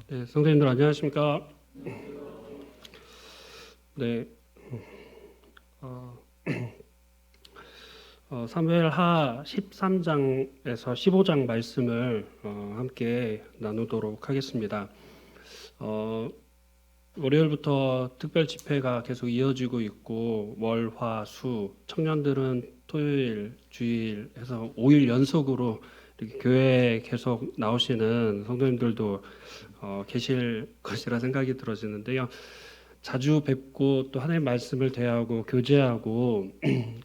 네, 선생님들 안녕하십니까? 네, 어, 사무엘하 13장에서 15장 말씀을 함께 나누도록 하겠습니다. 어, 월요일부터 특별 집회가 계속 이어지고 있고 월, 화, 수 청년들은 토요일, 주일 해서 5일 연속으로 이렇게 교회에 계속 나오시는 성도님들도 계실 것이라 생각이 들어지는데요. 자주 뵙고 또 하나님 말씀을 대하고 교제하고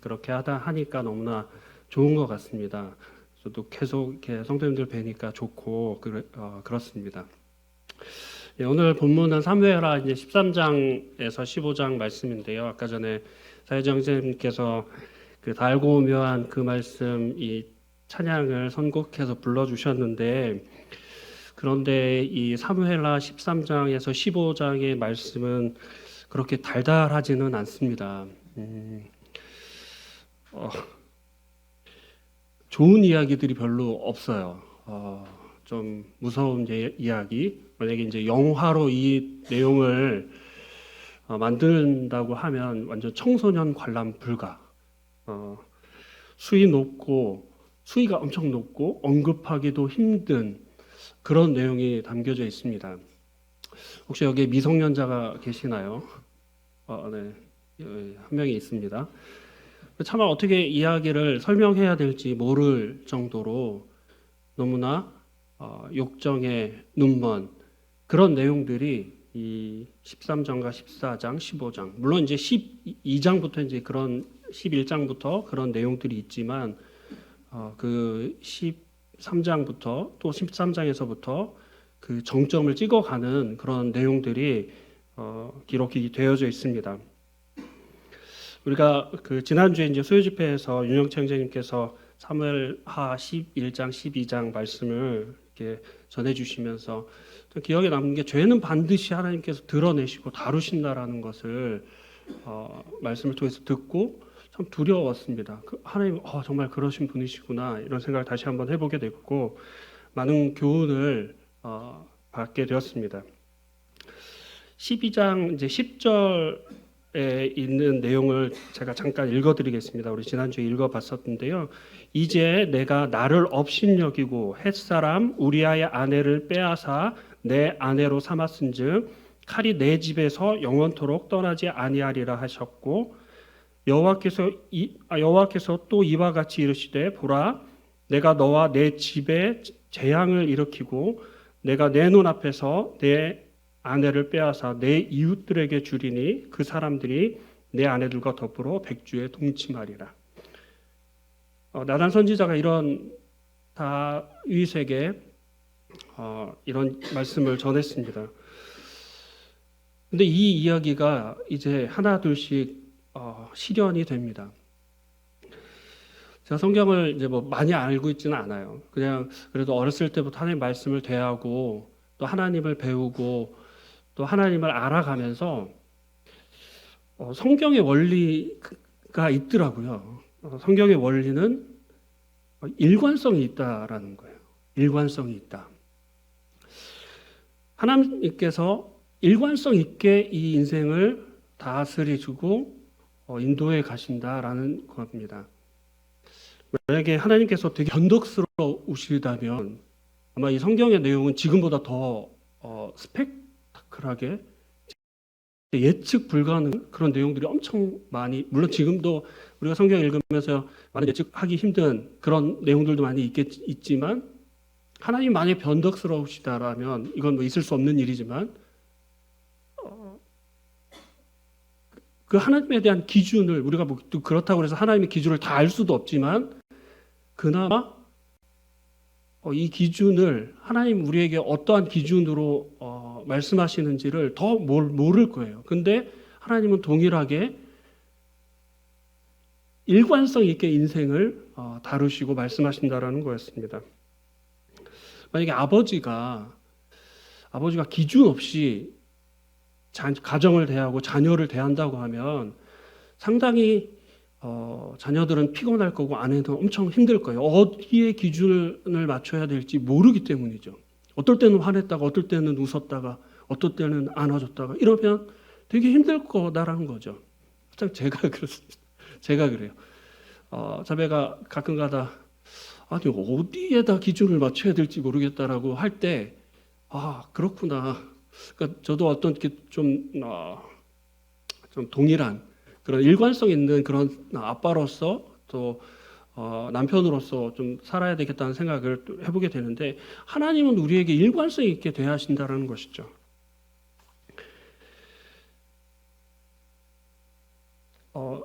그렇게 하니까 너무나 좋은 것 같습니다. 저도 계속 이렇게 성도님들 뵈니까 좋고 그렇습니다. 예, 오늘 본문은 사무엘하 이제 13장에서 15장 말씀인데요. 아까 전에 사회정 선생님께서 그 달고 묘한 그 말씀 이 찬양을 선곡해서 불러주셨는데, 그런데 이 사무엘하 13장에서 15장의 말씀은 그렇게 달달하지는 않습니다. 좋은 이야기들이 별로 없어요. 좀 무서운 이야기. 만약에 이제 영화로 이 내용을 만든다고 하면 완전 청소년 관람 불가. 수위가 엄청 높고 언급하기도 힘든 그런 내용이 담겨져 있습니다. 혹시 여기 미성년자가 계시나요? 네, 한 명이 있습니다. 차마 어떻게 이야기를 설명해야 될지 모를 정도로 너무나 욕정의 눈먼 그런 내용들이 이 13장과 14장, 15장, 물론 이제 12장부터 이제 그런 11장부터 그런 내용들이 있지만 그 13장부터 또 13장에서부터 그 정점을 찍어가는 그런 내용들이 기록이 되어져 있습니다. 우리가 그 지난주에 이제 수요집회에서 윤영채 형제님께서 사무엘하 11장, 12장 말씀을 이렇게 전해주시면서 기억에 남는 게 죄는 반드시 하나님께서 드러내시고 다루신다라는 것을 말씀을 통해서 듣고 참 두려웠습니다. 하나님 정말 그러신 분이시구나 이런 생각을 다시 한번 해보게 됐고 많은 교훈을 받게 되었습니다. 12장 이제 10절에 있는 내용을 제가 잠깐 읽어드리겠습니다. 우리 지난주에 읽어봤었는데요. 이제 내가 나를 업신여기고 햇사람 우리아의 아내를 빼앗아 내 아내로 삼았은즉 칼이 내 집에서 영원토록 떠나지 아니하리라 하셨고 여호와께서 또 이와 같이 이르시되 보라 내가 너와 내 집에 재앙을 일으키고 내가 내 눈앞에서 내 아내를 빼앗아 내 이웃들에게 주리니 그 사람들이 내 아내들과 더불어 백주에 동침하리라. 나단 선지자가 이런 다윗에게 이런 말씀을 전했습니다. 근데 이 이야기가 이제 하나둘씩 실현이 됩니다. 제가 성경을 이제 많이 알고 있지는 않아요. 그냥 그래도 어렸을 때부터 하나님 말씀을 대하고 또 하나님을 배우고 또 하나님을 알아가면서 성경의 원리가 있더라고요. 성경의 원리는 일관성이 있다라는 거예요. 일관성이 있다. 하나님께서 일관성 있게 이 인생을 다스리시고 인도해 가신다라는 겁니다. 만약에 하나님께서 되게 변덕스러우시다면 아마 이 성경의 내용은 지금보다 더 스펙타클하게 예측 불가능한 그런 내용들이 엄청 많이, 물론 지금도 우리가 성경 읽으면서 많이 예측하기 힘든 그런 내용들도 많이 있지만 하나님 만약에 변덕스러우시다라면 이건 뭐 있을 수 없는 일이지만 그 하나님에 대한 기준을 우리가 뭐 또 그렇다고 해서 하나님의 기준을 다 알 수도 없지만 그나마 이 기준을 하나님 우리에게 어떠한 기준으로 말씀하시는지를 더 모를 거예요. 근데 하나님은 동일하게 일관성 있게 인생을 다루시고 말씀하신다라는 거였습니다. 만약에 아버지가 기준 없이 가정을 대하고 자녀를 대한다고 하면 상당히 자녀들은 피곤할 거고 아내도 엄청 힘들 거예요. 어디에 기준을 맞춰야 될지 모르기 때문이죠. 어떨 때는 화냈다가 어떨 때는 웃었다가 어떨 때는 안아줬다가 이러면 되게 힘들 거다라는 거죠. 참 제가 그렇습니다. 제가 그래요. 자매가 가끔가다 아니 어디에다 기준을 맞춰야 될지 모르겠다라고 할 때 그렇구나. 그러니까 저도 어떤 좀 동일한 그런 일관성 있는 그런 아빠로서 또 남편으로서 좀 살아야 되겠다는 생각을 또 해보게 되는데 하나님은 우리에게 일관성 있게 대하신다라는 것이죠.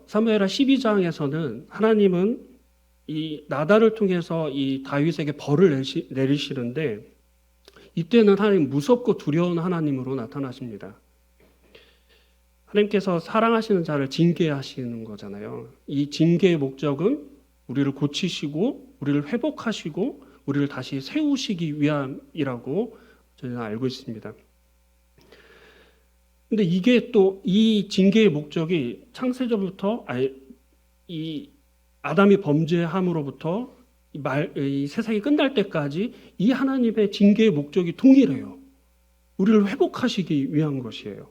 사무엘하 12장에서는 하나님은 이 나단을 통해서 이 다윗에게 벌을 내리시는데 이때는 하나님 무섭고 두려운 하나님으로 나타나십니다. 하나님께서 사랑하시는 자를 징계하시는 거잖아요. 이 징계의 목적은 우리를 고치시고 우리를 회복하시고 우리를 다시 세우시기 위함이라고 저희는 알고 있습니다. 근데 이게 또 이 징계의 목적이 창세전부터 이 아담이 범죄함으로부터 이 세상이 끝날 때까지 이 하나님의 징계의 목적이 동일해요. 우리를 회복하시기 위한 것이에요.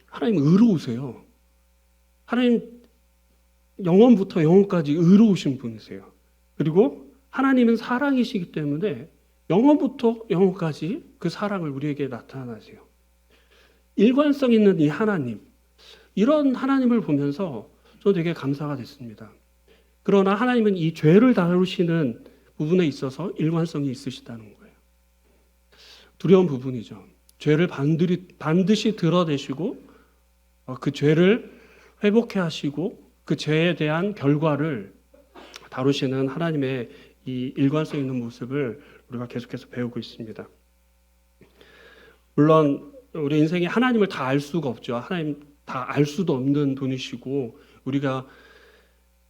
하나님 의로우세요. 하나님 영원부터 영원까지 의로우신 분이세요. 그리고 하나님은 사랑이시기 때문에 영원부터 영원까지 그 사랑을 우리에게 나타나세요. 일관성 있는 이 하나님, 이런 하나님을 보면서 저는 되게 감사가 됐습니다. 그러나 하나님은 이 죄를 다루시는 부분에 있어서 일관성이 있으시다는 거예요. 두려운 부분이죠. 죄를 반드시 드러내시고 그 죄를 회복해 하시고 그 죄에 대한 결과를 다루시는 하나님의 이 일관성 있는 모습을 우리가 계속해서 배우고 있습니다. 물론 우리 인생에 하나님을 다 알 수가 없죠. 하나님 다 알 수도 없는 분이시고 우리가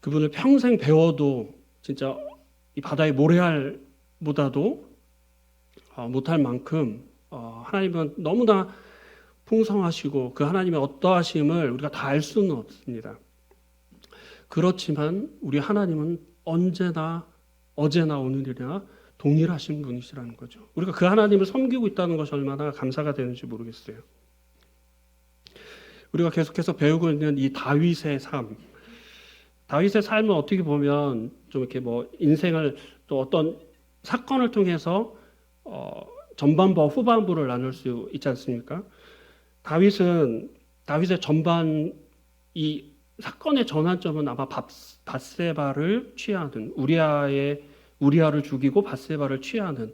그분을 평생 배워도 진짜 이 바다의 모래알보다도 못할 만큼 하나님은 너무나 풍성하시고 그 하나님의 어떠하심을 우리가 다 알 수는 없습니다. 그렇지만 우리 하나님은 언제나 어제나 오늘이나 동일하신 분이시라는 거죠. 우리가 그 하나님을 섬기고 있다는 것이 얼마나 감사가 되는지 모르겠어요. 우리가 계속해서 배우고 있는 이 다윗의 삶, 다윗의 삶은 어떻게 보면 좀 이렇게 인생을 또 어떤 사건을 통해서 전반부와 후반부를 나눌 수 있지 않습니까? 다윗의 전반 이 사건의 전환점은 아마 밧세바를 취하는 우리아를 죽이고 밧세바를 취하는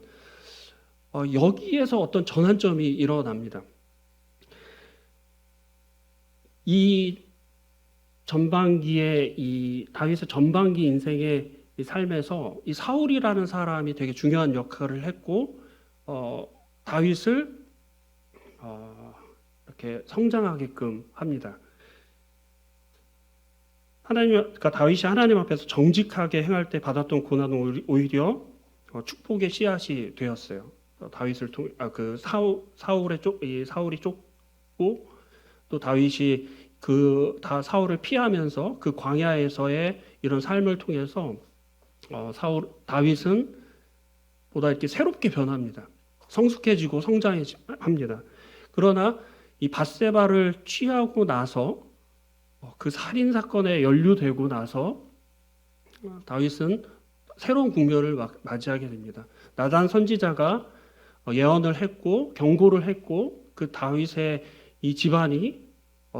여기에서 어떤 전환점이 일어납니다. 이 전반기의 이 다윗의 전반기 인생의 이 삶에서 이 사울이라는 사람이 되게 중요한 역할을 했고 다윗을 이렇게 성장하게끔 합니다. 그러니까 다윗이 하나님 앞에서 정직하게 행할 때 받았던 고난은 오히려 축복의 씨앗이 되었어요. 다윗을 통해 사울이 쫓고 또 다윗이 사울을 피하면서 그 광야에서의 이런 삶을 통해서 다윗은 보다 이렇게 새롭게 변합니다. 성숙해지고 성장합니다. 그러나 이 밧세바를 취하고 나서 그 살인 사건에 연루되고 나서 다윗은 새로운 국면을 맞이하게 됩니다. 나단 선지자가 예언을 했고 경고를 했고 그 다윗의 이 집안이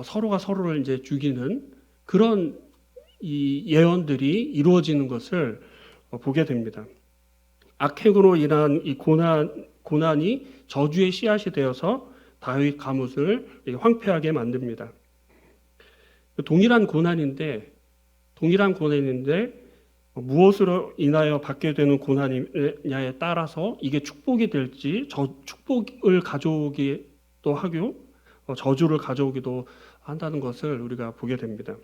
서로가 서로를 이제 죽이는 그런 이 예언들이 이루어지는 것을 보게 됩니다. 악행으로 인한 이 고난이 저주의 씨앗이 되어서 다윗 가뭇을 황폐하게 만듭니다. 동일한 고난인데 무엇으로 인하여 받게 되는 고난이냐에 따라서 이게 축복이 될지 축복을 가져오기도 하고 저주를 가져오기도 한다는 것을 우리가 보게 됩니다.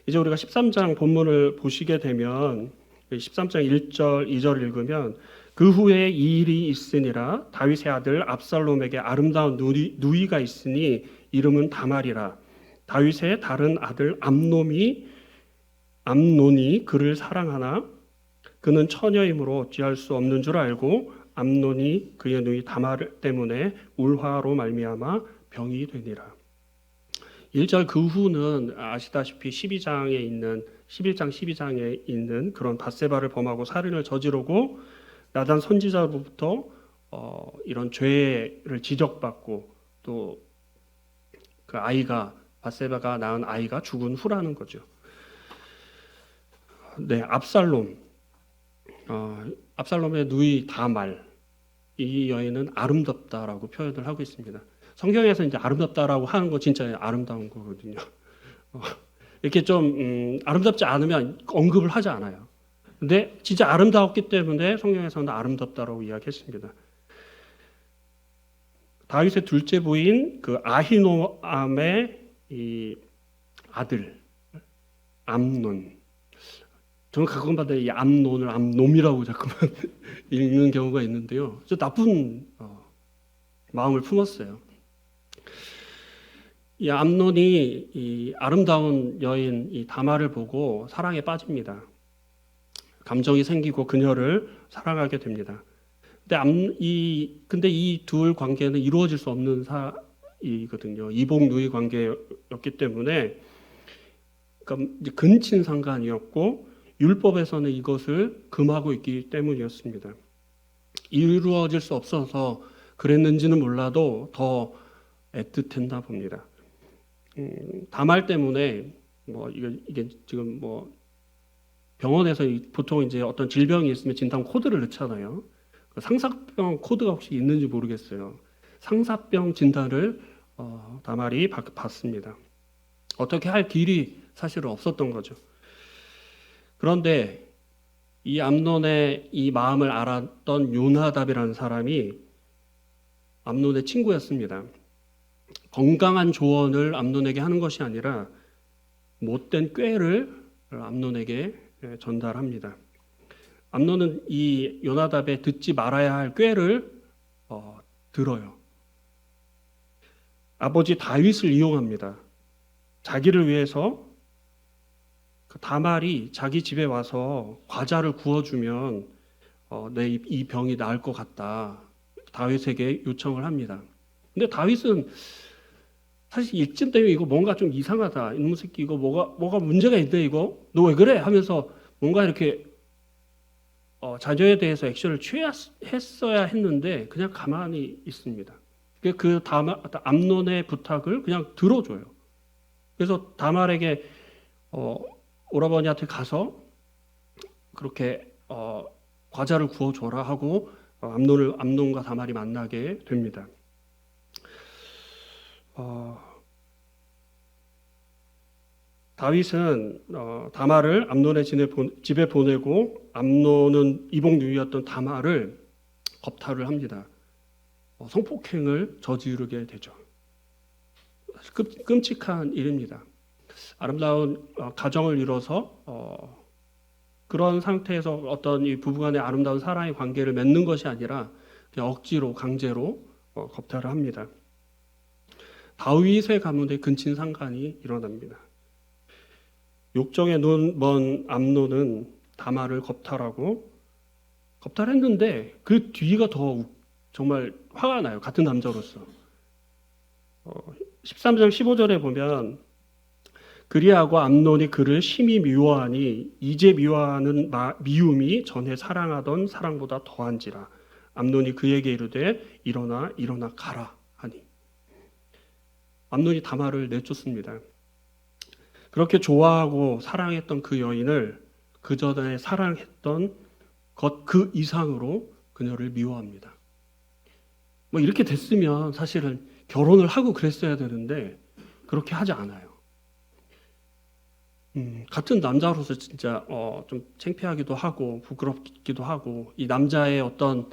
이제 우리가 13장 본문을 보시게 되면 13장 1절 2절 읽으면 그 후에 이 일이 있으니라 다윗의 아들 압살롬에게 아름다운 누이가 있으니 이름은 다말이라 다윗의 다른 아들 암논이 그를 사랑하나 그는 처녀이므로 어찌할 수 없는 줄 알고 암논이 그의 누이 다말 때문에 울화로 말미암아 병이 되니라. 1절 그 후는 아시다시피 11장 12장에 있는 그런 밧세바를 범하고 살인을 저지르고 나단 선지자로부터 이런 죄를 지적받고 또 그 아이가 밧세바가 낳은 아이가 죽은 후라는 거죠. 네, 압살롬의 누이 다말, 이 여인은 아름답다라고 표현을 하고 있습니다. 성경에서 이제 아름답다라고 하는 거 진짜 아름다운 거거든요. 이렇게 좀 아름답지 않으면 언급을 하지 않아요. 근데 진짜 아름다웠기 때문에 성경에서는 아름답다라고 이야기했습니다. 다윗의 둘째 부인 그 아히노암의 이 아들 암논. 저는 가끔마다 이 암논을 암놈이라고 자꾸만 읽는 경우가 있는데요. 저 나쁜 마음을 품었어요. 이 암논이 이 아름다운 여인 이 다말을 보고 사랑에 빠집니다. 감정이 생기고 그녀를 사랑하게 됩니다. 근데 이 둘 관계는 이루어질 수 없는 사이거든요. 이복 누이 관계였기 때문에 그러니까 근친 상간이었고 율법에서는 이것을 금하고 있기 때문이었습니다. 이루어질 수 없어서 그랬는지는 몰라도 더 애틋했나 봅니다. 다말 때문에 이게 지금 병원에서 보통 이제 어떤 질병이 있으면 진단 코드를 넣잖아요. 상사병 코드가 혹시 있는지 모르겠어요. 상사병 진단을 다말이 받습니다. 어떻게 할 길이 사실은 없었던 거죠. 그런데 이 암논의 이 마음을 알았던 요나답이라는 사람이 암논의 친구였습니다. 건강한 조언을 암논에게 하는 것이 아니라 못된 꾀를 암논에게 전달합니다. 암논은 이 요나답의 듣지 말아야 할 꾀를 들어요. 아버지 다윗을 이용합니다. 자기를 위해서 그 다말이 자기 집에 와서 과자를 구워주면 내 이 병이 나을 것 같다. 다윗에게 요청을 합니다. 근데 다윗은 사실 이쯤 되면 이거 뭔가 좀 이상하다. 이놈 새끼 이거 뭐가 문제가 있네 이거. 너 왜 그래? 하면서 뭔가 이렇게 자녀에 대해서 액션을 취했어야 했는데 그냥 가만히 있습니다. 그 암논의 부탁을 그냥 들어줘요. 그래서 다말에게 오라버니한테 가서 그렇게 과자를 구워줘라 하고 암논과 다말이 만나게 됩니다. 다윗은 다말을 암논의 집에 보내고 암논은 이복누이였던 다말을 겁탈을 합니다. 성폭행을 저지르게 되죠. 끔찍한 일입니다. 아름다운 가정을 이뤄서 그런 상태에서 어떤 이 부부간의 아름다운 사랑의 관계를 맺는 것이 아니라 그냥 억지로 강제로 겁탈을 합니다. 다윗의 가문에 근친상간이 일어납니다. 욕정에 눈먼 암논은 다말을 겁탈했는데 그 뒤가 더 정말 화가 나요. 같은 남자로서. 13장 15절에 보면 그리하고 암논이 그를 심히 미워하니 이제 미워하는 미움이 전에 사랑하던 사랑보다 더한지라. 암논이 그에게 이르되 일어나 가라 하니. 암논이 다말을 내쫓습니다. 그렇게 좋아하고 사랑했던 그 여인을 그 전에 사랑했던 것 그 이상으로 그녀를 미워합니다. 이렇게 됐으면 사실은 결혼을 하고 그랬어야 되는데 그렇게 하지 않아요. 같은 남자로서 진짜 좀 창피하기도 하고 부끄럽기도 하고 이 남자의 어떤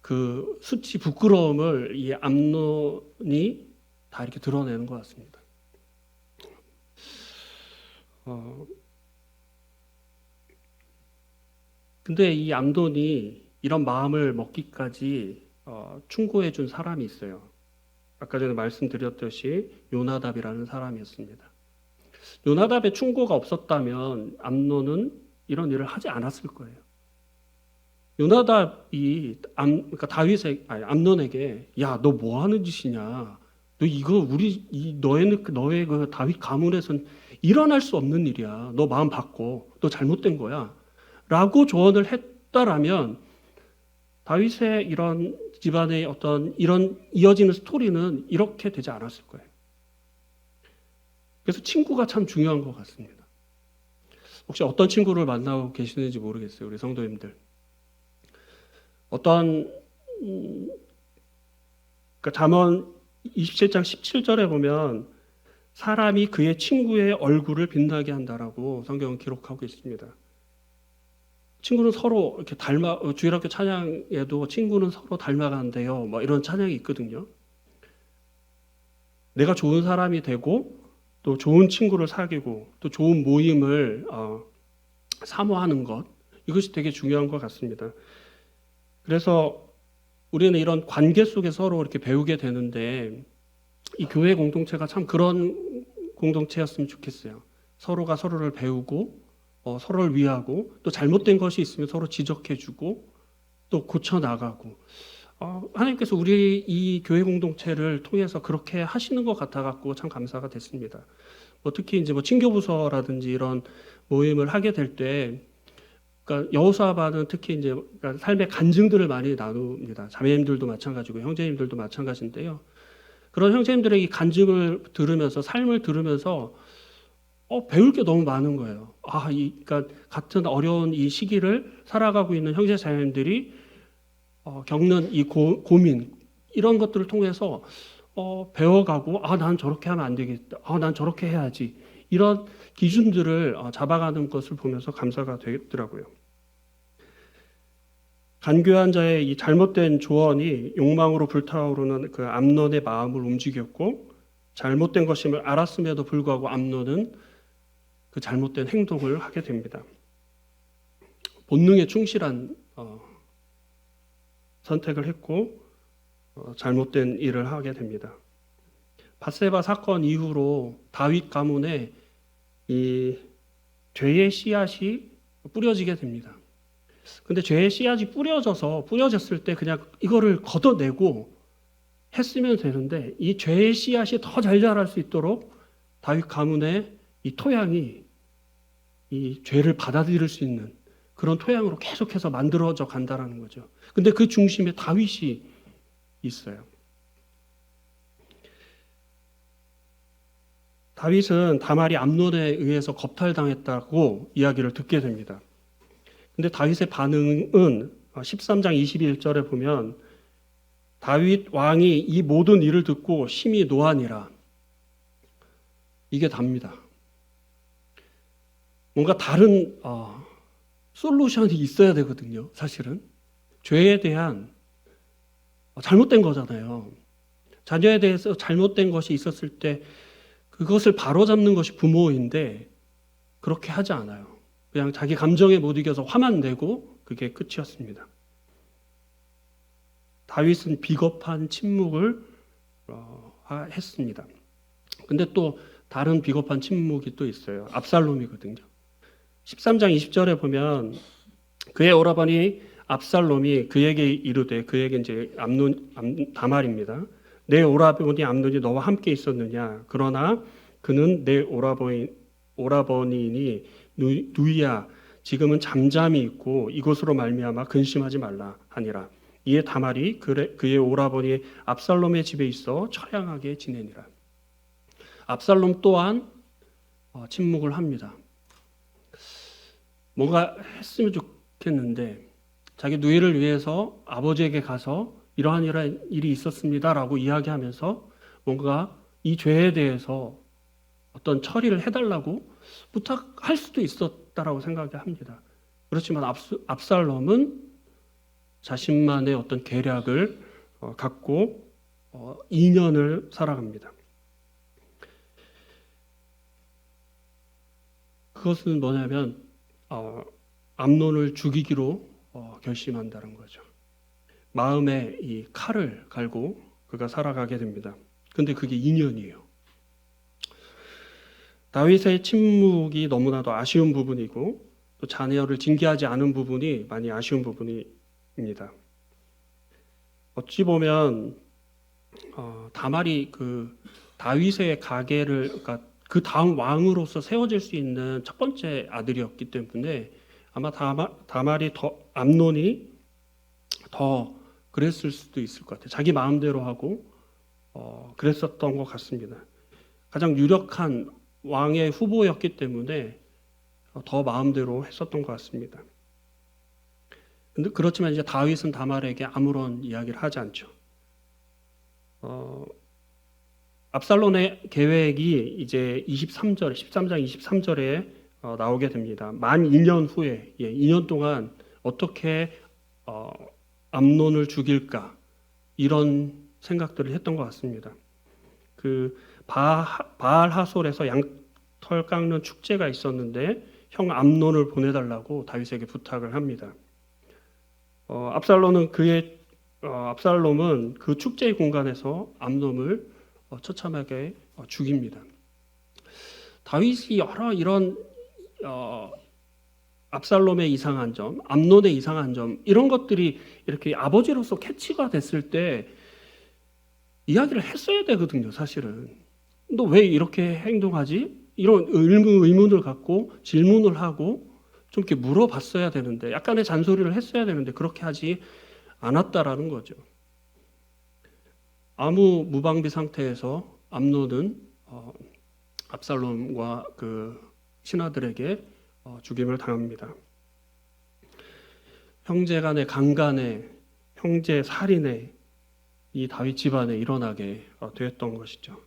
그 수치 부끄러움을 이 암논이 다 이렇게 드러내는 것 같습니다. 근데 이 암논이 이런 마음을 먹기까지 충고해 준 사람이 있어요. 아까 전에 말씀드렸듯이 요나답이라는 사람이었습니다. 요나답의 충고가 없었다면 암논은 이런 일을 하지 않았을 거예요. 요나답이 그러니까 암논에게 야, 너 뭐 하는 짓이냐? 너 이거 너의 그 다윗 가문에선 일어날 수 없는 일이야. 너 마음 바꿔. 너 잘못된 거야. 라고 조언을 했다라면 다윗의 이런 집안의 어떤 이런 이어지는 스토리는 이렇게 되지 않았을 거예요. 그래서 친구가 참 중요한 것 같습니다. 혹시 어떤 친구를 만나고 계시는지 모르겠어요. 우리 성도님들. 어떤 그러니까 잠언 27장 17절에 보면 사람이 그의 친구의 얼굴을 빛나게 한다라고 성경은 기록하고 있습니다. 친구는 서로 이렇게 주일학교 찬양에도 친구는 서로 닮아간대요. 뭐 이런 찬양이 있거든요. 내가 좋은 사람이 되고 또 좋은 친구를 사귀고 또 좋은 모임을 사모하는 것, 이것이 되게 중요한 것 같습니다. 그래서 우리는 이런 관계 속에 서로 이렇게 배우게 되는데 이 교회 공동체가 참 그런 공동체였으면 좋겠어요. 서로가 서로를 배우고 서로를 위하고 또 잘못된 것이 있으면 서로 지적해주고 또 고쳐나가고 하나님께서 우리 이 교회 공동체를 통해서 그렇게 하시는 것 같아갖고 참 감사가 됐습니다. 특히 이제 친교부서라든지 이런 모임을 하게 될 때 그러니까 여호수아반은 특히 이제 그러니까 삶의 간증들을 많이 나눕니다. 자매님들도 마찬가지고 형제님들도 마찬가지인데요. 그런 형제님들의 이 간증을 들으면서 삶을 들으면서 배울 게 너무 많은 거예요. 그러니까 같은 어려운 이 시기를 살아가고 있는 형제 자매님들이 겪는 이 고민 이런 것들을 통해서 배워가고 난 저렇게 하면 안 되겠다. 난 저렇게 해야지. 이런 기준들을 잡아가는 것을 보면서 감사가 되더라고요. 간교한 자의 이 잘못된 조언이 욕망으로 불타오르는 그 암논의 마음을 움직였고 잘못된 것임을 알았음에도 불구하고 암논은 그 잘못된 행동을 하게 됩니다. 본능에 충실한 선택을 했고 잘못된 일을 하게 됩니다. 밧세바 사건 이후로 다윗 가문에 이 죄의 씨앗이 뿌려지게 됩니다. 근데 죄의 씨앗이 뿌려졌을 때 그냥 이거를 걷어내고 했으면 되는데 이 죄의 씨앗이 더 잘 자랄 수 있도록 다윗 가문의 이 토양이 이 죄를 받아들일 수 있는 그런 토양으로 계속해서 만들어져 간다라는 거죠. 근데 그 중심에 다윗이 있어요. 다윗은 다말이 암논에 의해서 겁탈당했다고 이야기를 듣게 됩니다. 근데 다윗의 반응은 13장 21절에 보면 다윗 왕이 이 모든 일을 듣고 심히 노하니라. 이게 답니다. 뭔가 다른 솔루션이 있어야 되거든요. 사실은 죄에 대한 잘못된 거잖아요. 자녀에 대해서 잘못된 것이 있었을 때 그것을 바로잡는 것이 부모인데 그렇게 하지 않아요. 그냥 자기 감정에 못 이겨서 화만 내고 그게 끝이었습니다. 다윗은 비겁한 침묵을 했습니다. 근데 또 다른 비겁한 침묵이 또 있어요. 압살롬이거든요. 13장 20절에 보면 그의 오라버니 압살롬이 그에게 이르되 그에게 이제 다말입니다. 내 오라버니 암논이 너와 함께 있었느냐? 그러나 그는 내 오라버니니 누이야 지금은 잠잠히 있고 이것으로 말미암아 근심하지 말라 하니라. 이에 다말이 그의 오라버니 압살롬의 집에 있어 처량하게 지내니라. 압살롬 또한 침묵을 합니다. 뭔가 했으면 좋겠는데 자기 누이를 위해서 아버지에게 가서 이러한 일이 있었습니다라고 이야기하면서 뭔가 이 죄에 대해서 어떤 처리를 해달라고 부탁할 수도 있었다라고 생각합니다. 그렇지만 압살롬은 자신만의 어떤 계략을 갖고 2년을 살아갑니다. 그것은 뭐냐면 암논을 죽이기로 결심한다는 거죠. 마음에 이 칼을 갈고 그가 살아가게 됩니다. 근데 그게 2년이에요. 다윗의 침묵이 너무나도 아쉬운 부분이고 또 자녀를 징계하지 않은 부분이 많이 아쉬운 부분이 어찌 보면 다말이 그 다윗의 가계를 그러니까 그 다음 왕으로서 세워질 수 있는 첫 번째 아들이었기 때문에 아마 다말이 더 암논이 더 그랬을 수도 있을 것 같아요. 자기 마음대로 하고 그랬었던 것 같습니다. 가장 유력한 왕의 후보였기 때문에 더 마음대로 했었던 것 같습니다. 근데 그렇지만 이제 다윗은 다말에게 아무런 이야기를 하지 않죠. 압살롬의 계획이 이제 13장 23절에 나오게 됩니다. 만 2년 후에 2년 동안 어떻게 암논을 죽일까 이런 생각들을 했던 것 같습니다. 그 바알 하솔에서 양털 깎는 축제가 있었는데 형 암논을 보내달라고 다윗에게 부탁을 합니다. 압살롬은 그 축제의 공간에서 암논을 처참하게 죽입니다. 다윗이 여러 이런 압살롬의 이상한 점, 암논의 이상한 점 이런 것들이 이렇게 아버지로서 캐치가 됐을 때 이야기를 했어야 되거든요. 사실은 너 왜 이렇게 행동하지? 이런 의문을 갖고 질문을 하고 좀 이렇게 물어봤어야 되는데 약간의 잔소리를 했어야 되는데 그렇게 하지 않았다라는 거죠. 아무 무방비 상태에서 암논은 압살롬과 그 신하들에게 죽임을 당합니다. 형제간의 강간에 형제 살인에 이 다윗 집안에 일어나게 되었던 것이죠.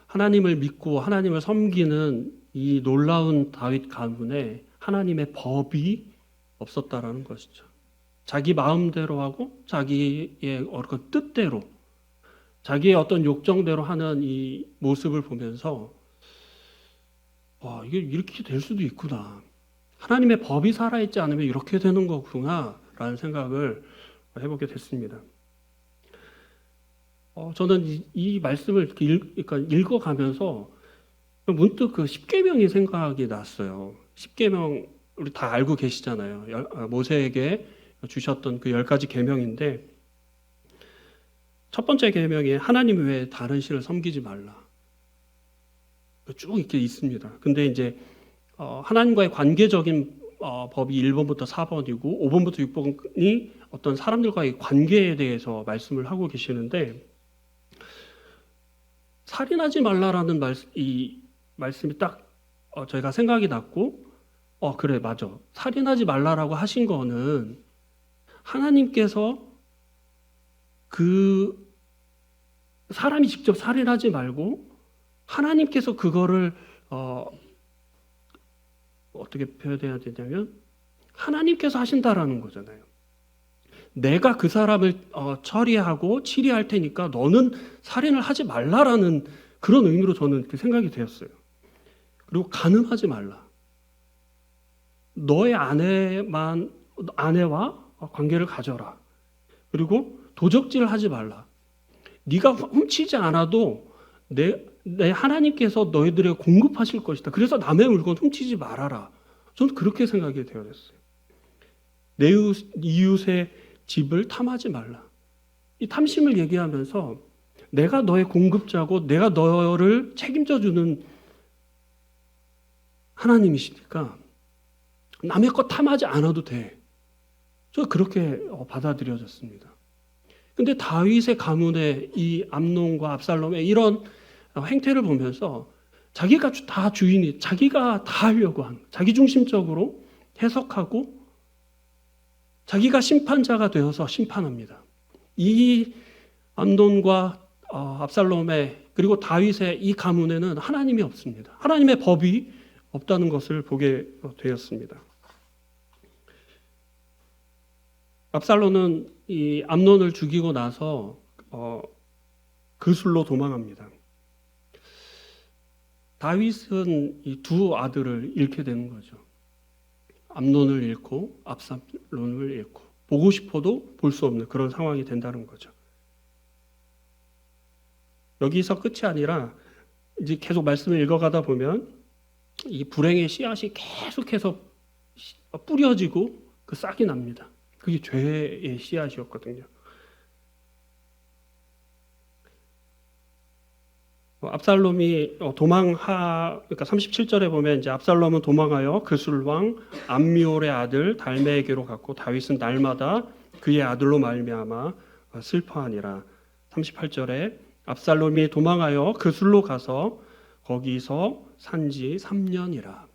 하나님을 믿고 하나님을 섬기는 이 놀라운 다윗 가문에 하나님의 법이 없었다라는 것이죠. 자기 마음대로 하고 자기의 어떤 뜻대로 자기의 어떤 욕정대로 하는 이 모습을 보면서 이게 이렇게 될 수도 있구나. 하나님의 법이 살아있지 않으면 이렇게 되는 거구나 라는 생각을 해보게 됐습니다. 저는 이 말씀을 그러니까 읽어가면서 문득 그 십계명이 생각이 났어요. 십계명 우리 다 알고 계시잖아요. 모세에게 주셨던 그 10가지 계명인데 첫 번째 계명이 하나님 외에 다른 신을 섬기지 말라. 쭉 이렇게 있습니다. 근데 이제 하나님과의 관계적인 법이 1번부터 4번이고 5번부터 6번이 어떤 사람들과의 관계에 대해서 말씀을 하고 계시는데 살인하지 말라라는 이 말씀이 딱 저희가 생각이 났고 그래 맞아. 살인하지 말라라고 하신 거는 하나님께서 그 사람이 직접 살인하지 말고 하나님께서 그거를 어떻게 표현해야 되냐면 하나님께서 하신다라는 거잖아요. 내가 그 사람을 처리하고 치리할 테니까 너는 살인을 하지 말라라는 그런 의미로 저는 그 생각이 되었어요. 그리고 간음하지 말라. 너의 아내와 관계를 가져라. 그리고 도적질하지 말라. 네가 훔치지 않아도 내 하나님께서 너희들에게 공급하실 것이다. 그래서 남의 물건 훔치지 말아라. 저는 그렇게 생각이 되어졌어요. 내 이웃의 집을 탐하지 말라. 이 탐심을 얘기하면서 내가 너의 공급자고 내가 너를 책임져주는 하나님이시니까 남의 것 탐하지 않아도 돼. 저 그렇게 받아들여졌습니다. 근데 다윗의 가문의 이 암논과 압살롬의 이런 행태를 보면서 자기가 다 주인이 자기가 다 하려고 하는 자기 중심적으로 해석하고 자기가 심판자가 되어서 심판합니다. 이 암논과 압살롬의 그리고 다윗의 이 가문에는 하나님이 없습니다. 하나님의 법이 없다는 것을 보게 되었습니다. 압살롬은 이 암논을 죽이고 나서 그술로 도망합니다. 다윗은 이 두 아들을 잃게 되는 거죠. 암논을 잃고 압살롬을 잃고 보고 싶어도 볼 수 없는 그런 상황이 된다는 거죠. 여기서 끝이 아니라 이제 계속 말씀을 읽어가다 보면 이 불행의 씨앗이 계속해서 뿌려지고 그 싹이 납니다. 그게 죄의 씨앗이었거든요. 압살롬이 그러니까 37절에 보면 이제 압살롬은 도망하여 그술 왕 암미올의 아들 달메에게로 갔고 다윗은 날마다 그의 아들로 말미암아 슬퍼하니라. 38절에 압살롬이 도망하여 그술로 가서 거기서 산지 3년이라.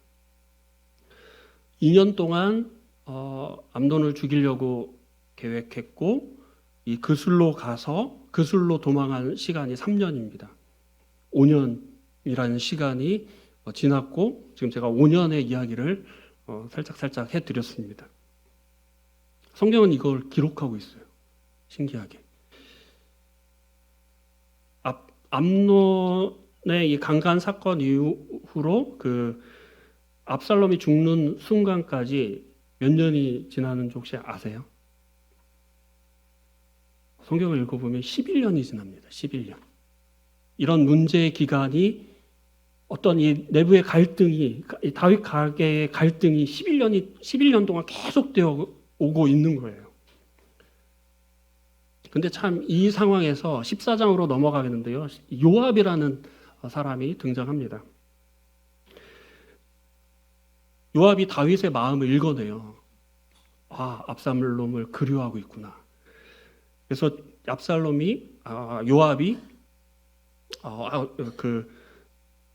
2년 동안 암논을 죽이려고 계획했고 이 그술로 가서 그술로 도망한 시간이 3년입니다. 5년이라는 시간이 지났고 지금 제가 5년의 이야기를 살짝 해드렸습니다. 성경은 이걸 기록하고 있어요. 신기하게. 암논의 이 강간 사건 이후로 그 압살롬이 죽는 순간까지 몇 년이 지나는 줄 혹시 아세요? 성경을 읽어보면 11년이 지납니다. 11년. 이런 문제의 기간이 어떤 이 내부의 갈등이 다윗 가계의 갈등이 11년 동안 계속되어 오고 있는 거예요. 근데 참 이 상황에서 14장으로 넘어가겠는데요. 요압이라는 사람이 등장합니다. 요압이 다윗의 마음을 읽어내요. 압살롬을 그리워하고 있구나. 그래서 요압이 그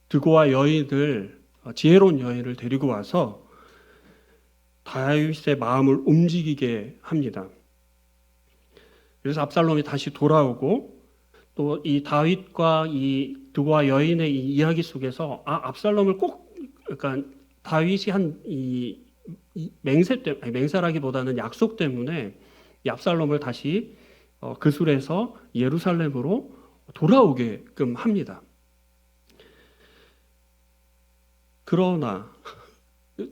드고와 여인을 지혜로운 여인을 데리고 와서 다윗의 마음을 움직이게 합니다. 그래서 압살롬이 다시 돌아오고 또 이 다윗과 이 드고와 여인의 이 이야기 속에서 압살롬을 그러니까 다윗이 한 이 맹세라기보다는 약속 때문에 이 압살롬을 다시 그술에서 예루살렘으로 돌아오게끔 합니다. 그러나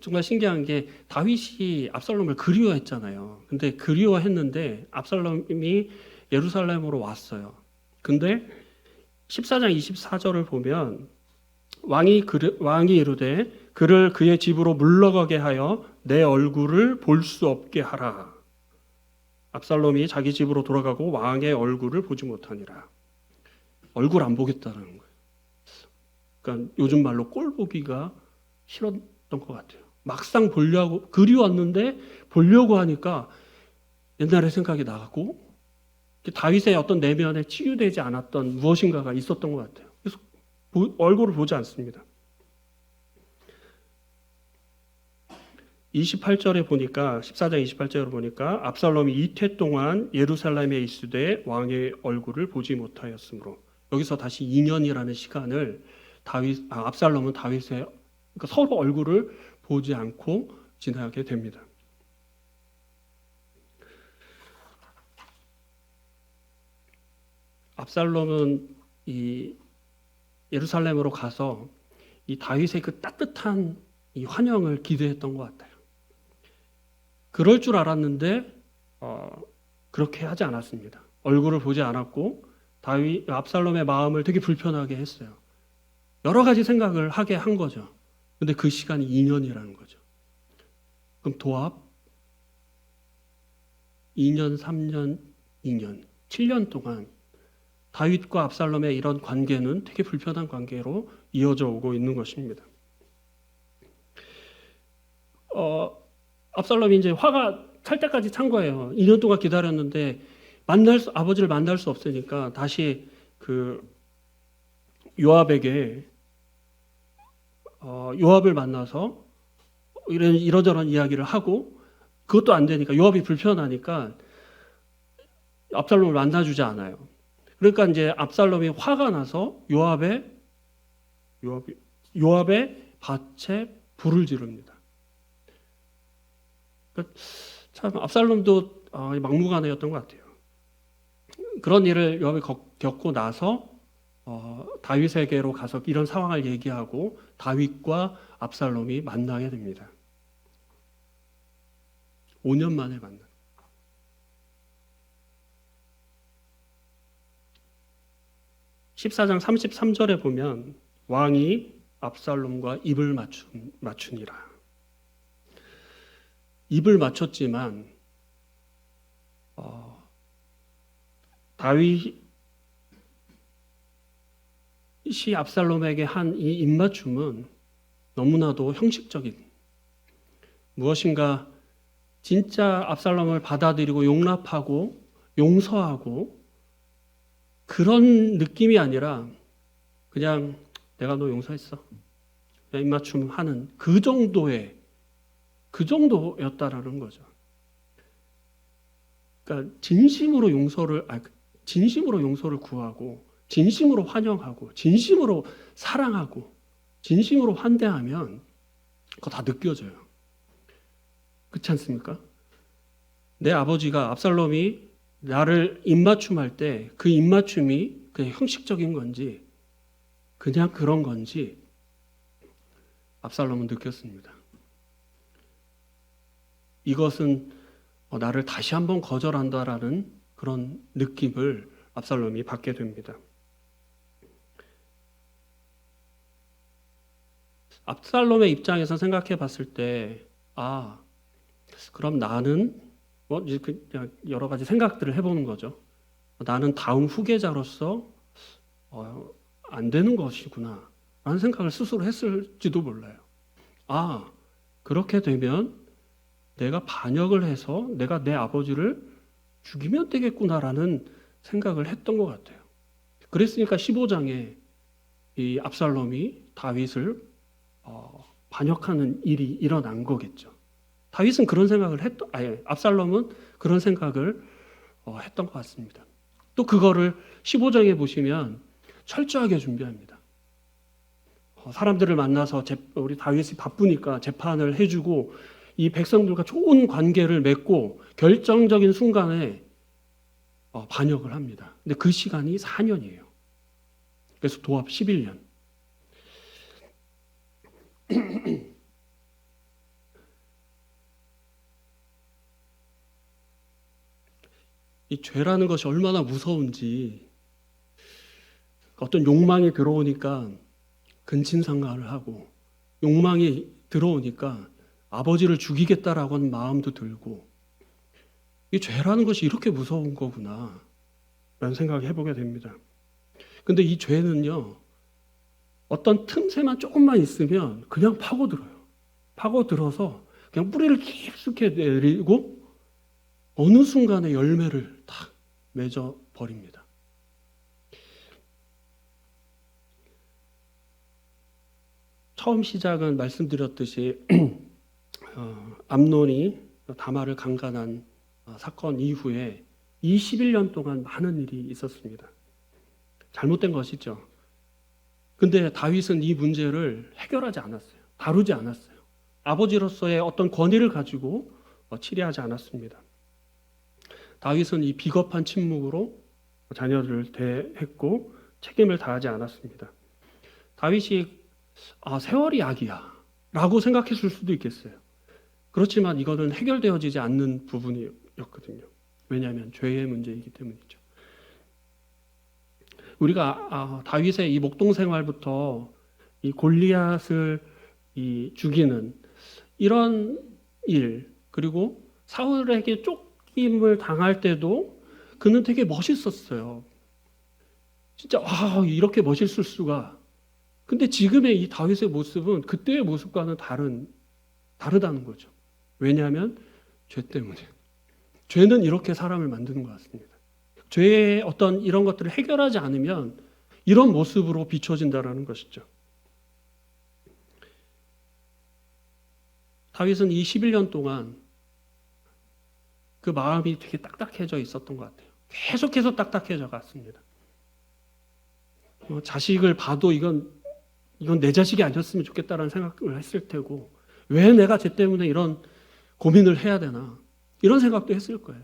정말 신기한 게 다윗이 압살롬을 그리워했잖아요. 근데 그리워했는데 압살롬이 예루살렘으로 왔어요. 근데 14장 24절을 보면 왕이 이르되 그를 그의 집으로 물러가게 하여 내 얼굴을 볼 수 없게 하라. 압살롬이 자기 집으로 돌아가고 왕의 얼굴을 보지 못하니라. 얼굴 안 보겠다는 거예요. 그러니까 요즘 말로 꼴 보기가 싫었던 것 같아요. 막상 그리웠는데 보려고 하니까 옛날의 생각이 나고 다윗의 어떤 내면에 치유되지 않았던 무엇인가가 있었던 것 같아요. 그래서 얼굴을 보지 않습니다. 14장 28절에 보니까 압살롬이 이태 동안 예루살렘에 있으되 왕의 얼굴을 보지 못하였으므로 여기서 다시 2년이라는 시간을 압살롬은 다윗의 그러니까 서로 얼굴을 보지 않고 지나게 됩니다. 압살롬은 이 예루살렘으로 가서 이 다윗의 그 따뜻한 이 환영을 기대했던 것 같아요. 그럴 줄 알았는데 그렇게 하지 않았습니다. 얼굴을 보지 않았고 압살롬의 마음을 되게 불편하게 했어요. 여러 가지 생각을 하게 한 거죠. 근데 그 시간이 2년이라는 거죠. 그럼 도합 2년, 3년, 2년, 7년 동안 다윗과 압살롬의 이런 관계는 되게 불편한 관계로 이어져 오고 있는 것입니다. 압살롬이 이제 화가 찰 때까지 찬 거예요. 2년 동안 기다렸는데 아버지를 만날 수 없으니까 다시 요압을 만나서 이러저런 이야기를 하고 그것도 안 되니까 요압이 불편하니까 압살롬을 만나주지 않아요. 그러니까 이제 압살롬이 화가 나서 요압의 밭에 불을 지릅니다. 참 압살롬도 막무가내였던 것 같아요. 그런 일을 요압이 겪고 나서 다윗에게로 가서 이런 상황을 얘기하고 다윗과 압살롬이 만나게 됩니다. 5년 만에 만나. 14장 33절에 보면 왕이 압살롬과 입을 맞추니라. 입을 맞췄지만 다윗이 압살롬에게 한 이 입맞춤은 너무나도 형식적인, 무엇인가 진짜 압살롬을 받아들이고 용납하고 용서하고 그런 느낌이 아니라 그냥 내가 너 용서했어, 그냥 입맞춤 하는 그 정도였다라는 거죠. 그러니까 진심으로 용서를 구하고 진심으로 환영하고 진심으로 사랑하고 진심으로 환대하면 그거 다 느껴져요. 그렇지 않습니까? 내 아버지가 압살롬이 나를 입맞춤할 때 그 입맞춤이 그냥 형식적인 건지 그냥 그런 건지 압살롬은 느꼈습니다. 이것은 나를 다시 한번 거절한다라는 그런 느낌을 압살롬이 받게 됩니다. 압살롬의 입장에서 생각해 봤을 때, 그럼 나는 여러 가지 생각들을 해보는 거죠. 나는 다음 후계자로서 안 되는 것이구나 라는 생각을 스스로 했을지도 몰라요. 그렇게 되면 내가 반역을 해서 내가 내 아버지를 죽이면 되겠구나라는 생각을 했던 것 같아요. 그랬으니까 15장에 이 압살롬이 다윗을 반역하는 일이 일어난 거겠죠. 다윗은 그런 생각을 압살롬은 그런 생각을 했던 것 같습니다. 또 그거를 15장에 보시면 철저하게 준비합니다. 사람들을 만나서 우리 다윗이 바쁘니까 재판을 해주고 이 백성들과 좋은 관계를 맺고 결정적인 순간에 반역을 합니다. 근데 그 시간이 4년이에요. 그래서 도합 11년. 이 죄라는 것이 얼마나 무서운지, 어떤 욕망이 들어오니까 근친상간을 하고, 욕망이 들어오니까 아버지를 죽이겠다라고 하는 마음도 들고, 이 죄라는 것이 이렇게 무서운 거구나 라는 생각을 해보게 됩니다. 근데 이 죄는요, 어떤 틈새만 조금만 있으면 그냥 파고들어요. 파고들어서 그냥 뿌리를 깊숙이 내리고 어느 순간에 열매를 탁 맺어 버립니다. 처음 시작은 말씀드렸듯이 암논이 다말을 강간한 사건 이후에 21년 동안 많은 일이 있었습니다. 잘못된 것이죠. 근데 다윗은 이 문제를 해결하지 않았어요. 다루지 않았어요. 아버지로서의 어떤 권위를 가지고 치리하지 않았습니다. 다윗은 이 비겁한 침묵으로 자녀들을 대했고 책임을 다하지 않았습니다. 다윗이 세월이 약이야 라고 생각했을 수도 있겠어요. 그렇지만 이거는 해결되어지지 않는 부분이었거든요. 왜냐하면 죄의 문제이기 때문이죠. 우리가 다윗의 이 목동 생활부터 이 골리앗을 죽이는 이런 일, 그리고 사울에게 쫓김을 당할 때도 그는 되게 멋있었어요. 진짜 이렇게 멋있을 수가. 근데 지금의 이 다윗의 모습은 그때의 모습과는 다르다는 거죠. 왜냐하면 죄 때문에. 죄는 이렇게 사람을 만드는 것 같습니다. 죄의 어떤 이런 것들을 해결하지 않으면 이런 모습으로 비춰진다는 것이죠. 다윗은 이 11년 동안 그 마음이 되게 딱딱해져 있었던 것 같아요. 계속해서 딱딱해져 갔습니다. 자식을 봐도 이건 내 자식이 아니었으면 좋겠다라는 생각을 했을 테고, 왜 내가 쟤 때문에 이런 고민을 해야 되나, 이런 생각도 했을 거예요.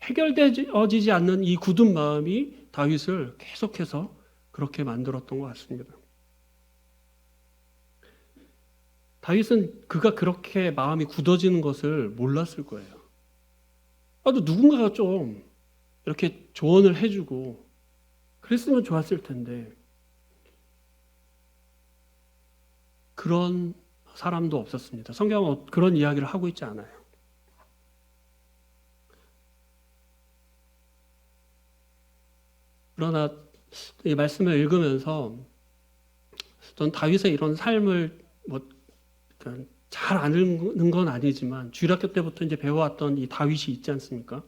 해결되지 않는 이 굳은 마음이 다윗을 계속해서 그렇게 만들었던 것 같습니다. 다윗은 그가 그렇게 마음이 굳어지는 것을 몰랐을 거예요. 또 누군가가 좀 이렇게 조언을 해주고 그랬으면 좋았을 텐데, 그런 사람도 없었습니다. 성경은 그런 이야기를 하고 있지 않아요. 그러나 이 말씀을 읽으면서 전 다윗의 이런 삶을 잘 아는 건 아니지만 주일학교 때부터 이제 배워왔던 이 다윗이 있지 않습니까?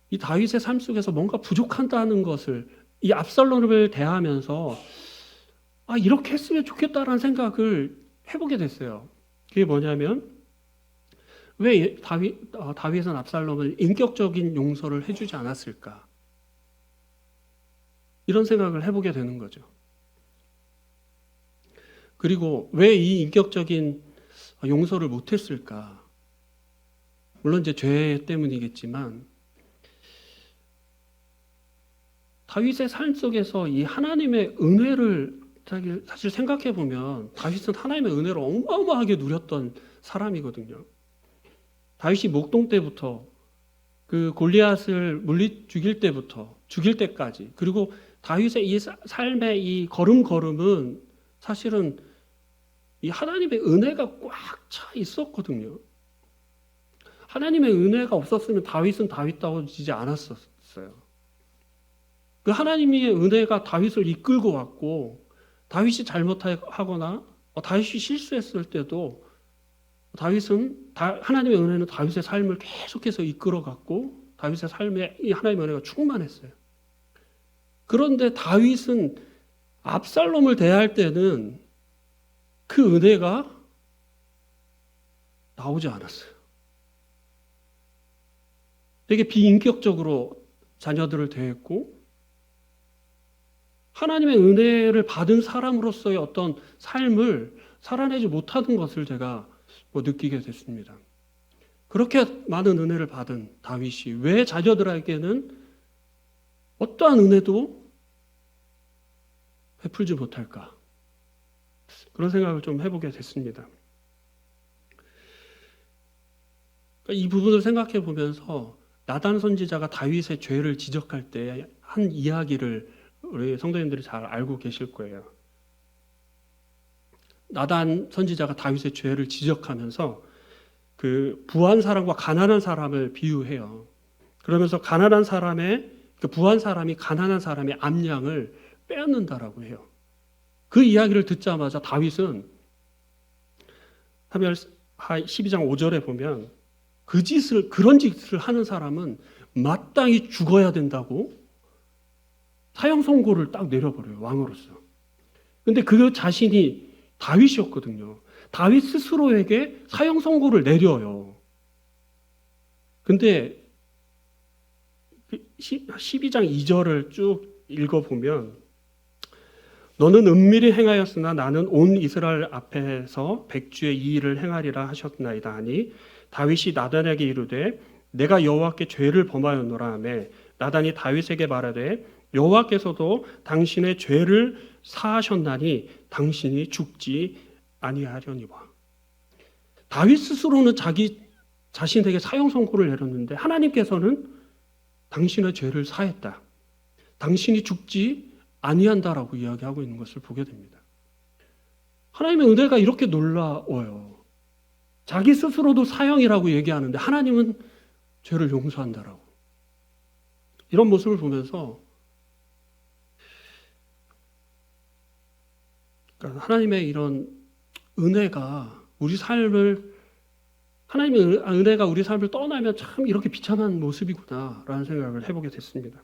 이 다윗의 삶 속에서 뭔가 부족한다는 것을 이 압살롬을 대하면서 이렇게 했으면 좋겠다라는 생각을 해보게 됐어요. 그게 뭐냐면 왜 다윗은 압살롬을 인격적인 용서를 해주지 않았을까? 이런 생각을 해보게 되는 거죠. 그리고 왜 이 인격적인 용서를 못했을까? 물론 이제 죄 때문이겠지만 다윗의 삶 속에서 이 하나님의 은혜를 사실 생각해 보면 다윗은 하나님의 은혜를 어마어마하게 누렸던 사람이거든요. 다윗이 목동 때부터 그 골리앗을 죽일 때부터 죽일 때까지, 그리고 다윗의 이 삶의 이 걸음걸음은 사실은 이 하나님의 은혜가 꽉 차 있었거든요. 하나님의 은혜가 없었으면 다윗은 다윗다워지지 않았었어요. 그 하나님의 은혜가 다윗을 이끌고 왔고, 다윗이 잘못하거나 다윗이 실수했을 때도 하나님의 은혜는 다윗의 삶을 계속해서 이끌어갔고 다윗의 삶에 이 하나님의 은혜가 충만했어요. 그런데 다윗은 압살롬을 대할 때는 그 은혜가 나오지 않았어요. 되게 비인격적으로 자녀들을 대했고 하나님의 은혜를 받은 사람으로서의 어떤 삶을 살아내지 못하는 것을 제가 느끼게 됐습니다. 그렇게 많은 은혜를 받은 다윗이 왜 자녀들에게는 어떠한 은혜도 베풀지 못할까? 그런 생각을 좀 해보게 됐습니다. 이 부분을 생각해 보면서 나단 선지자가 다윗의 죄를 지적할 때 한 이야기를 우리 성도님들이 잘 알고 계실 거예요. 나단 선지자가 다윗의 죄를 지적하면서 그 부한 사람과 가난한 사람을 비유해요. 그러면서 가난한 사람의 그 부한 사람이 가난한 사람의 암양을 빼앗는다라고 해요. 그 이야기를 듣자마자 다윗은 사무엘 12장 5절에 보면 그런 짓을 하는 사람은 마땅히 죽어야 된다고 사형 선고를 딱 내려버려요. 왕으로서. 근데 그 자신이 다윗이었거든요. 다윗 스스로에게 사형 선고를 내려요. 근데 12장 2절을 쭉 읽어보면 너는 은밀히 행하였으나 나는 온 이스라엘 앞에서 백주의 이 일을 행하리라 하셨나이다 하니 다윗이 나단에게 이르되 내가 여호와께 죄를 범하였노라 하며 나단이 다윗에게 말하되 여호와께서도 당신의 죄를 사하셨나니 당신이 죽지 아니하려니와. 다윗 스스로는 자기 자신에게 사형 선고를 내렸는데 하나님께서는 당신의 죄를 사했다. 당신이 죽지 아니한다라고 이야기하고 있는 것을 보게 됩니다. 하나님의 은혜가 이렇게 놀라워요. 자기 스스로도 사형이라고 얘기하는데 하나님은 죄를 용서한다라고. 이런 모습을 보면서 그러니까 하나님의 이런 은혜가 우리 삶을 하나님의 은혜가 우리 삶을 떠나면 참 이렇게 비참한 모습이구나라는 생각을 해보게 됐습니다.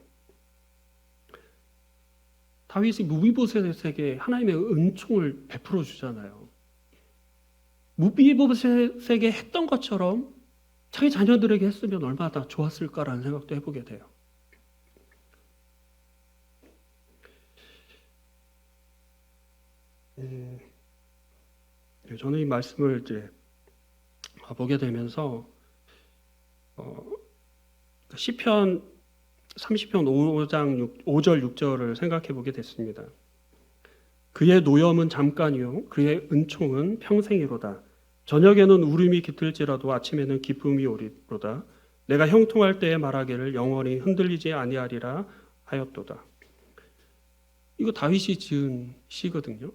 다윗이 무비보셋에게 하나님의 은총을 베풀어 주잖아요. 무비보셋에게 했던 것처럼 자기 자녀들에게 했으면 얼마나 좋았을까라는 생각도 해보게 돼요. 저는 이 말씀을 이제 보게 되면서 시편 30편 5장 5절 6절을 생각해 보게 됐습니다. 그의 노염은 잠깐이요 그의 은총은 평생이로다. 저녁에는 울음이 깃들지라도 아침에는 기쁨이 오리로다. 내가 형통할 때에 말하기를 영원히 흔들리지 아니하리라 하였도다. 이거 다윗이 지은 시거든요.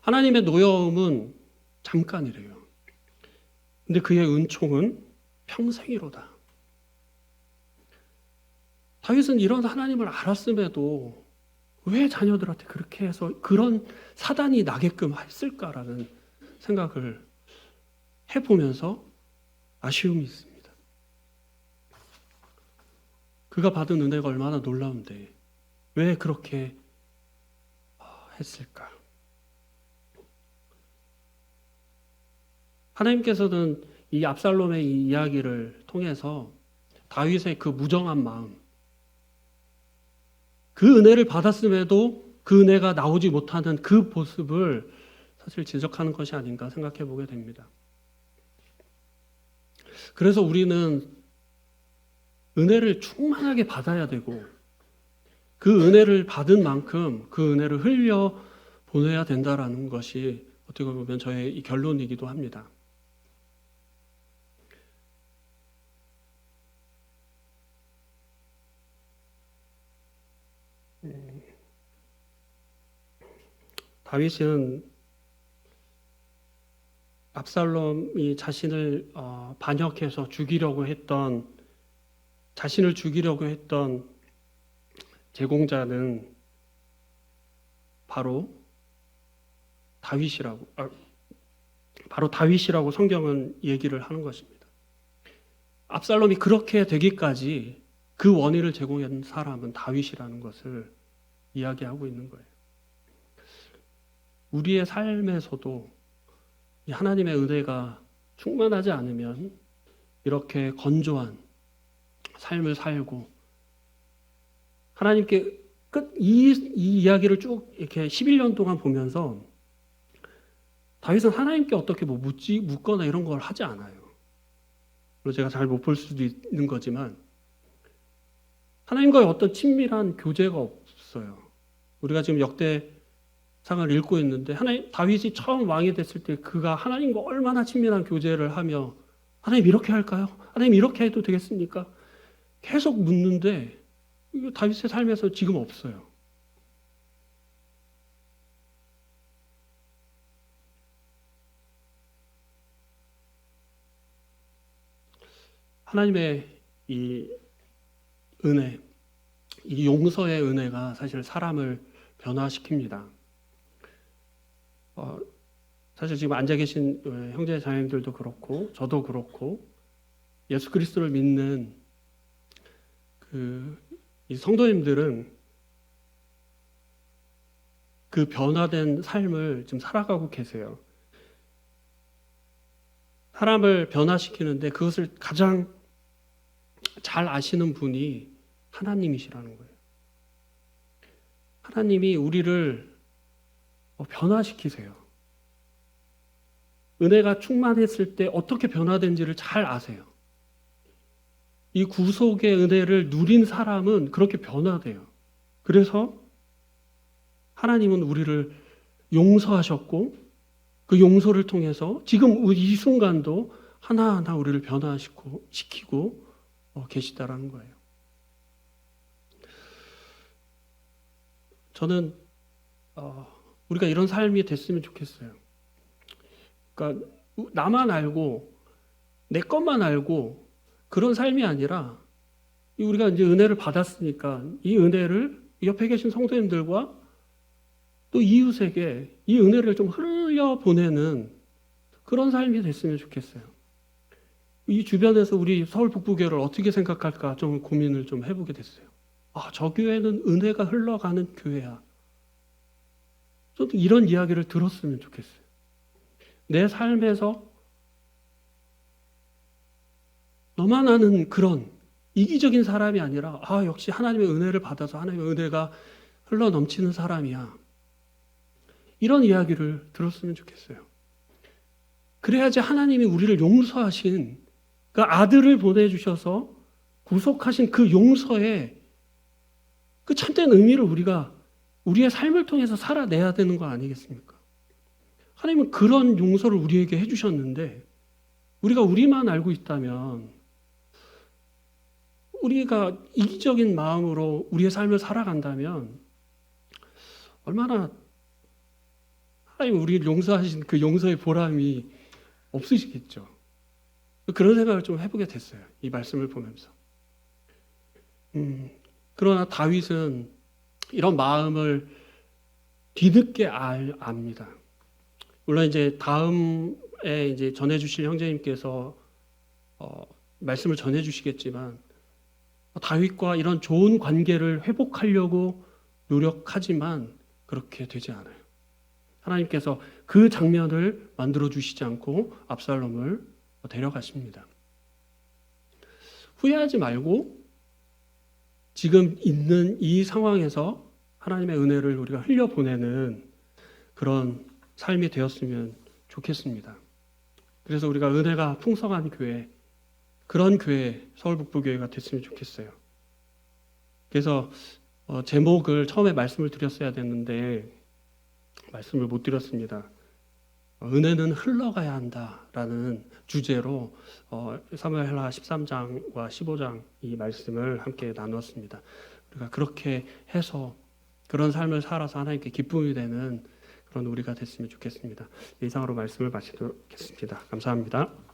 하나님의 노여움은 잠깐이래요. 근데 그의 은총은 평생이로다. 다윗은 이런 하나님을 알았음에도 왜 자녀들한테 그렇게 해서 그런 사단이 나게끔 했을까라는 생각을 해보면서 아쉬움이 있습니다. 그가 받은 은혜가 얼마나 놀라운데 왜 그렇게 했을까? 하나님께서는 이 압살롬의 이 이야기를 통해서 다윗의 그 무정한 마음, 그 은혜를 받았음에도 그 은혜가 나오지 못하는 그 모습을 사실 지적하는 것이 아닌가 생각해 보게 됩니다. 그래서 우리는 은혜를 충만하게 받아야 되고 그 은혜를 받은 만큼 그 은혜를 흘려 보내야 된다라는 것이 어떻게 보면 저의 이 결론이기도 합니다. 다윗은 압살롬이 자신을 반역해서 자신을 죽이려고 했던 제공자는 바로 다윗이라고 성경은 얘기를 하는 것입니다. 압살롬이 그렇게 되기까지 그 원인을 제공한 사람은 다윗이라는 것을 이야기하고 있는 거예요. 우리의 삶에서도 하나님의 은혜가 충만하지 않으면 이렇게 건조한 삶을 살고 하나님께 이 이야기를 쭉 이렇게 11년 동안 보면서 다윗은 하나님께 어떻게 묻거나 이런 걸 하지 않아요. 물론 제가 잘 못 볼 수도 있는 거지만 하나님과의 어떤 친밀한 교제가 없어요. 우리가 지금 역대상을 읽고 있는데 다윗이 처음 왕이 됐을 때 그가 하나님과 얼마나 친밀한 교제를 하며 하나님 이렇게 할까요? 하나님 이렇게 해도 되겠습니까? 계속 묻는데 다윗의 삶에서 지금 없어요. 하나님의 이 은혜, 이 용서의 은혜가 사실 사람을 변화시킵니다. 사실 지금 앉아 계신 형제 자매님들도 그렇고 저도 그렇고 예수 그리스도를 믿는 이 성도님들은 그 변화된 삶을 지금 살아가고 계세요. 사람을 변화시키는데 그것을 가장 잘 아시는 분이 하나님이시라는 거예요. 하나님이 우리를 변화시키세요. 은혜가 충만했을 때 어떻게 변화된지를 잘 아세요. 이 구속의 은혜를 누린 사람은 그렇게 변화돼요. 그래서 하나님은 우리를 용서하셨고 그 용서를 통해서 지금 이 순간도 하나하나 우리를 변화시키고 계시다라는 거예요. 저는 우리가 이런 삶이 됐으면 좋겠어요. 그러니까 나만 알고 내 것만 알고 그런 삶이 아니라 우리가 이제 은혜를 받았으니까 이 은혜를 옆에 계신 성도님들과 또 이웃에게 이 은혜를 좀 흘려보내는 그런 삶이 됐으면 좋겠어요. 이 주변에서 우리 서울 북부교회를 어떻게 생각할까 좀 고민을 좀 해보게 됐어요. 저 교회는 은혜가 흘러가는 교회야. 저도 이런 이야기를 들었으면 좋겠어요. 내 삶에서 너만 아는 그런 이기적인 사람이 아니라 역시 하나님의 은혜를 받아서 하나님의 은혜가 흘러 넘치는 사람이야. 이런 이야기를 들었으면 좋겠어요. 그래야지 하나님이 우리를 용서하신 그 아들을 보내주셔서 구속하신 그 용서의 그 참된 의미를 우리가 우리의 삶을 통해서 살아내야 되는 거 아니겠습니까? 하나님은 그런 용서를 우리에게 해주셨는데 우리가 우리만 알고 있다면 우리가 이기적인 마음으로 우리의 삶을 살아간다면 얼마나 하나님 우리를 용서하신 그 용서의 보람이 없으시겠죠. 그런 생각을 좀 해보게 됐어요. 이 말씀을 보면서. 그러나 다윗은 이런 마음을 뒤늦게 압니다. 물론 이제 다음에 이제 전해주실 형제님께서 말씀을 전해주시겠지만 다윗과 이런 좋은 관계를 회복하려고 노력하지만 그렇게 되지 않아요. 하나님께서 그 장면을 만들어 주시지 않고 압살롬을 데려가십니다. 후회하지 말고 지금 있는 이 상황에서 하나님의 은혜를 우리가 흘려보내는 그런 삶이 되었으면 좋겠습니다. 그래서 우리가 은혜가 풍성한 교회, 그런 교회, 서울북부교회가 됐으면 좋겠어요. 그래서 제목을 처음에 말씀을 드렸어야 됐는데 말씀을 못 드렸습니다. 은혜는 흘러가야 한다라는 주제로 사무엘하 13장과 15장 이 말씀을 함께 나누었습니다. 우리가 그렇게 해서 그런 삶을 살아서 하나님께 기쁨이 되는 그런 우리가 됐으면 좋겠습니다. 이상으로 말씀을 마치도록 하겠습니다. 감사합니다.